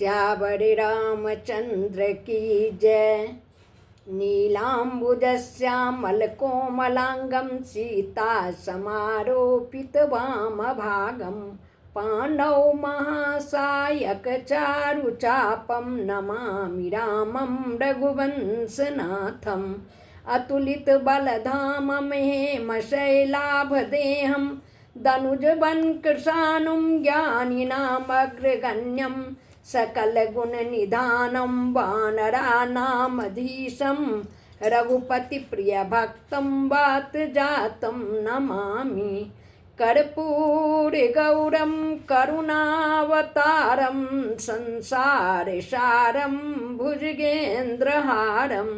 श्यावर रामचंद्र की जय। नीलाम्बुजश्यामलकोमलाङ्गं सीता समारोपितवामभागं पाणौ महासायकचारुचापं नमामि रामं रघुवंशनाथम् अतुलितबलधामं हेमशैलाभदेहं दनुजवन्कृशानुं ज्ञानिनामग्रगण्यं सकलगुणनिधानं वानराणामधीशं रघुपतिप्रियभक्तं वातजातं नमामि। कर्पूरगौरं करुणावतारं संसारसारं भुजगेन्द्रहारं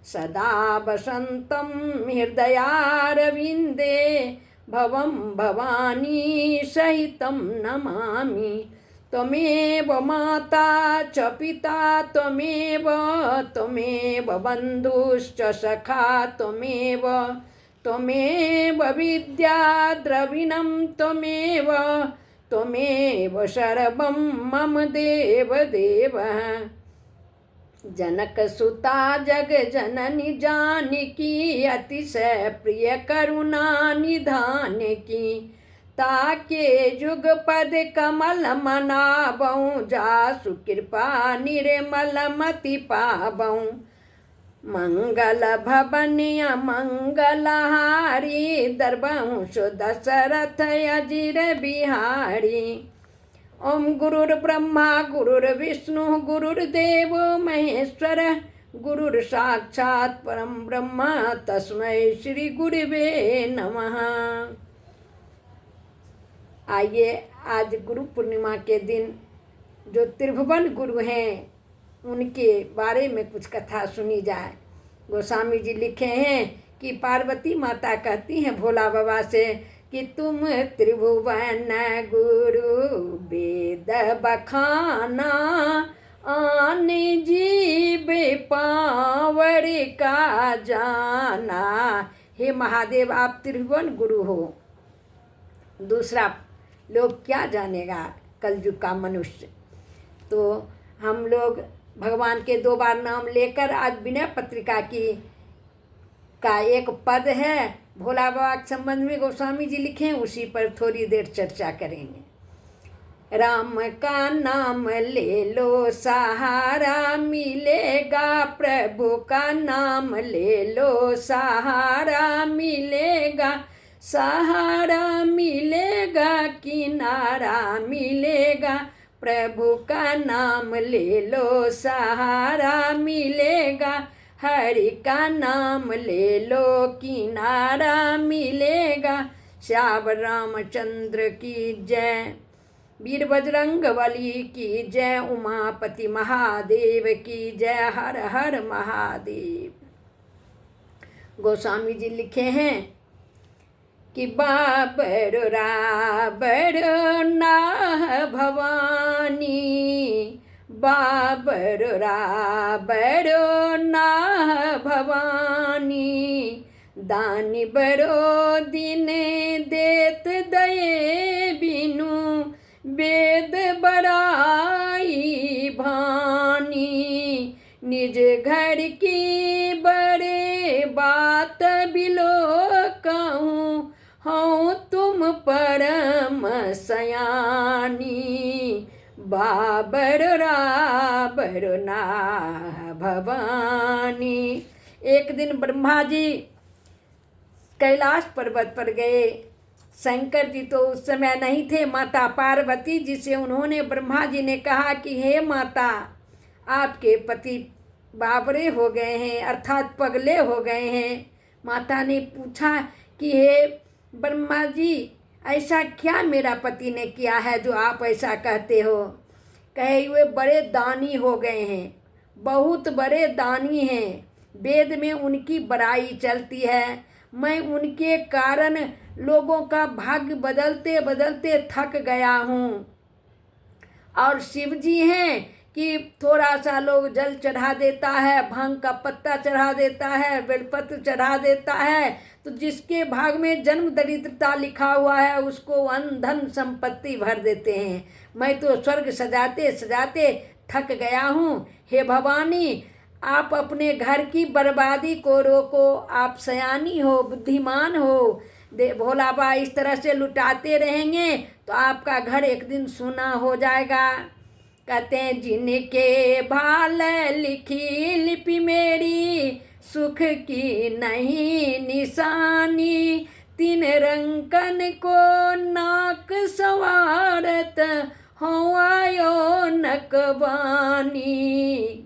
सदा वसन्तं हृदयारविन्दे भवं भवानी सहितं नमामि। त्वमेव माता च पिता त्वमेव बन्धुश्च सखा त्वमेव विद्या द्रविणं त्वमेव सर्वं मम देवदेव। जनकसुता जगजननी जानकी अतिशय प्रिय करुणा निधान की ताके जुगपद कमल मनाबऊं जासु कृपा निर्मल मति पाबऊं। मंगल भवनिय मंगलहारी दरबंश दशरथ अजिर बिहारी। ओम गुरुर्ब्रह्मा गुरुर्विष्णु गुरुर्देव महेश्वर गुरुर्साक्षात् परम ब्रह्म तस्मै श्री गुरुवे नमः। आइए आज गुरु पूर्णिमा के दिन जो त्रिभुवन गुरु हैं उनके बारे में कुछ कथा सुनी जाए। गोस्वामी जी लिखे हैं कि पार्वती माता कहती हैं भोला बाबा से कि तुम त्रिभुवन गुरु वेद बखाना आन जीव पावर का जाना। हे महादेव आप त्रिभुवन गुरु हो, दूसरा लोग क्या जानेगा कलयुग का मनुष्य। तो हम लोग भगवान के 2 बार नाम लेकर आज विनय पत्रिका का एक पद है भोला बाबा के संबंध में गोस्वामी जी लिखे, उसी पर थोड़ी देर चर्चा करेंगे। राम का नाम ले लो सहारा मिलेगा, प्रभु का नाम ले लो सहारा मिलेगा, सहारा मिलेगा किनारा मिलेगा, प्रभु का नाम ले लो सहारा मिलेगा, हरि का नाम ले लो किनारा मिलेगा। श्यावर रामचंद्र की जय, वीर बजरंग बली की जय, उमापति महादेव की जय, हर हर महादेव। गोस्वामी जी लिखे हैं कि बाबर राबर नाह भवानी, बाबर राबर नाह भवानी, दानी बरो दिन देत दये बिनु, वेद बड़ाई भानी, निज घर की बड़े बात बिलो कहूँ, हूँ तुम परम सयानी, बाबर राबर नाह भवानी। एक दिन ब्रह्मा जी कैलाश पर्वत पर गए। शंकर जी तो उस समय नहीं थे, माता पार्वती जी से उन्होंने ब्रह्मा जी ने कहा कि हे माता आपके पति बाबरे हो गए हैं अर्थात पगले हो गए हैं। माता ने पूछा कि हे ब्रह्मा जी ऐसा क्या मेरा पति ने किया है जो आप ऐसा कहते हो। कहे हुए बड़े दानी हो गए हैं, बहुत बड़े दानी हैं, वेद में उनकी बड़ाई चलती है, मैं उनके कारण लोगों का भाग्य बदलते बदलते थक गया हूँ। और शिव जी हैं कि थोड़ा सा लोग जल चढ़ा देता है, भांग का पत्ता चढ़ा देता है, बेलपत्र चढ़ा देता है तो जिसके भाग में जन्म दरिद्रता लिखा हुआ है उसको धन संपत्ति भर देते हैं। मैं तो स्वर्ग सजाते सजाते थक गया हूँ। हे भवानी, आप अपने घर की बर्बादी को रोको। आप सयानी हो, बुद्धिमान हो। भोला बाबा इस तरह से लुटाते रहेंगे तो आपका घर एक दिन सूना हो जाएगा। कहते हैं जिनके भाल लिखी लिपि मेरी, सुख की नहीं निशानी, तीन रंकन को नाक संवारत हो आयो नकबानी,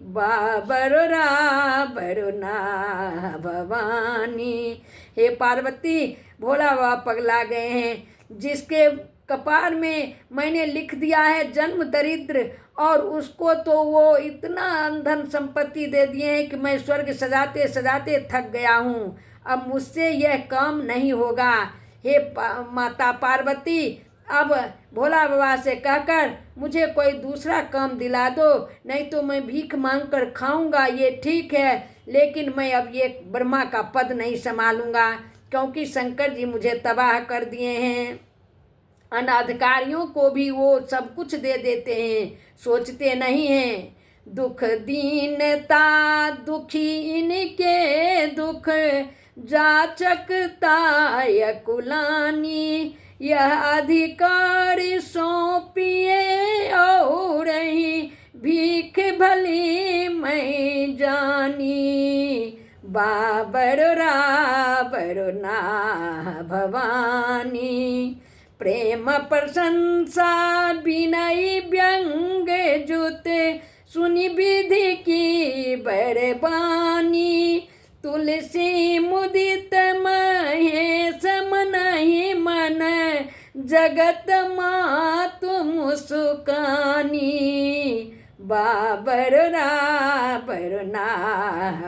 बाबरो राबरो ना भवानी। हे पार्वती, भोला बाबा पगला गए हैं। जिसके कपार में मैंने लिख दिया है जन्म दरिद्र, और उसको तो वो इतना धन संपत्ति दे दिए हैं कि मैं स्वर्ग सजाते सजाते थक गया हूँ। अब मुझसे यह काम नहीं होगा। हे माता पार्वती, अब भोला बाबा से कहकर मुझे कोई दूसरा काम दिला दो, नहीं तो मैं भीख मांग कर खाऊंगा, ये ठीक है, लेकिन मैं अब ये ब्रह्मा का पद नहीं संभालूंगा, क्योंकि शंकर जी मुझे तबाह कर दिए हैं। अनाधिकारियों को भी वो सब कुछ दे देते हैं, सोचते नहीं हैं। दुख दीनता दुखी इनके दुख, जाचकता यकुलानी, यह अधिकार सौंपिए और ही भीख भली मैं जानी, बाबरो राबरो ना भवानी। प्रेम प्रशंसा विनय व्यंग जुते, सुनि विधि की बरबानी, तुलसी मुदित महेश मन ही मन, जगत मातु मुस्कानी, बाबर राबर ना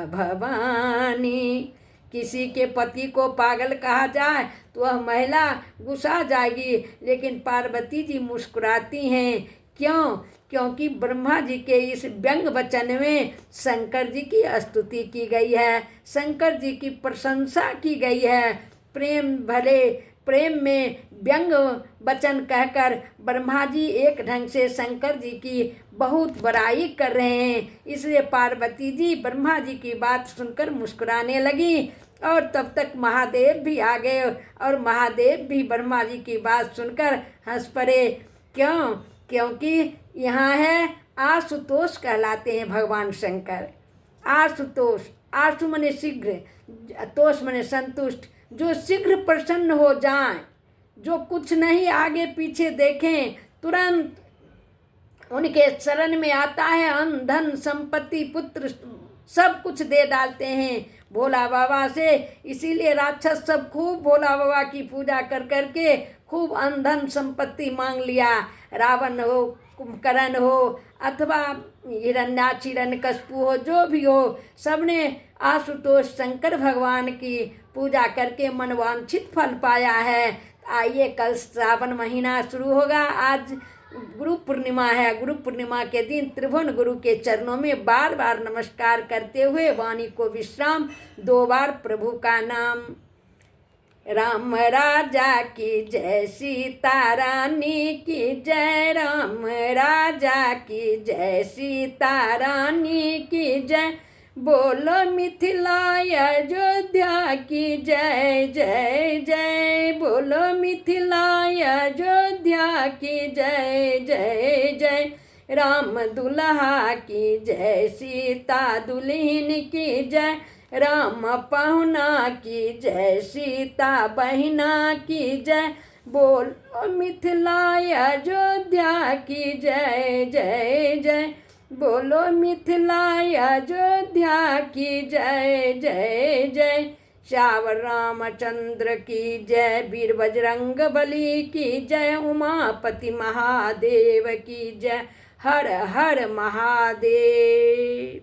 भवानी। किसी के पति को पागल कहा जाए तो वह महिला गुस्सा जाएगी, लेकिन पार्वती जी मुस्कुराती हैं। क्यों? क्योंकि ब्रह्मा जी के इस व्यंग वचन में शंकर जी की स्तुति की गई है, शंकर जी की प्रशंसा की गई है। प्रेम भले प्रेम में व्यंग वचन कहकर ब्रह्मा जी एक ढंग से शंकर जी की बहुत बड़ाई कर रहे हैं। इसलिए पार्वती जी ब्रह्मा जी की बात सुनकर मुस्कुराने लगी, और तब तक महादेव भी आ गए, और महादेव भी ब्रह्मा जी की बात सुनकर हंस पड़े। क्यों? क्योंकि यहाँ है आशुतोष कहलाते हैं भगवान शंकर। आशुतोष, आशु मने शीघ्र, तोष मने संतुष्ट, जो शीघ्र प्रसन्न हो जाएं, जो कुछ नहीं आगे पीछे देखें, तुरंत उनके शरण में आता है। अन्न धन संपत्ति पुत्र सब कुछ दे डालते हैं भोला बाबा से। इसीलिए राक्षस सब खूब भोला बाबा की पूजा कर करके खूब अन्न धन संपत्ति मांग लिया। रावण हो, कुंभकर्ण हो, अथवा हिरण्याक्ष हिरण्यकशिपु हो, जो भी हो, सबने आशुतोष शंकर भगवान की पूजा करके मनवांछित फल पाया है। आइए कल श्रावण महीना शुरू होगा। आज गुरु पूर्णिमा है। गुरु पूर्णिमा के दिन त्रिभुवन गुरु के चरणों में बार बार नमस्कार करते हुए वाणी को विश्राम, 2 बार प्रभु का नाम। राम राजा की जय, सीता रानी की जय, राम राजा की जय, सीता रानी की जय, बोलो मिथिला अयोध्या की जय जय जय, बोलो मिथिला अयोध्या की जय जय जय, राम दुल्हा की जय, सीता दुल्हन की जय, राम पहुना की जय, सीता बहिना की जय, बोलो मिथिला अयोध्या की जय जय जय, बोलो मिथिला अयोध्या की जय जय जय। श्यावर रामचंद्र की जय, वीर बजरंग बली की जय, उमापति महादेव की जय, हर हर महादेव।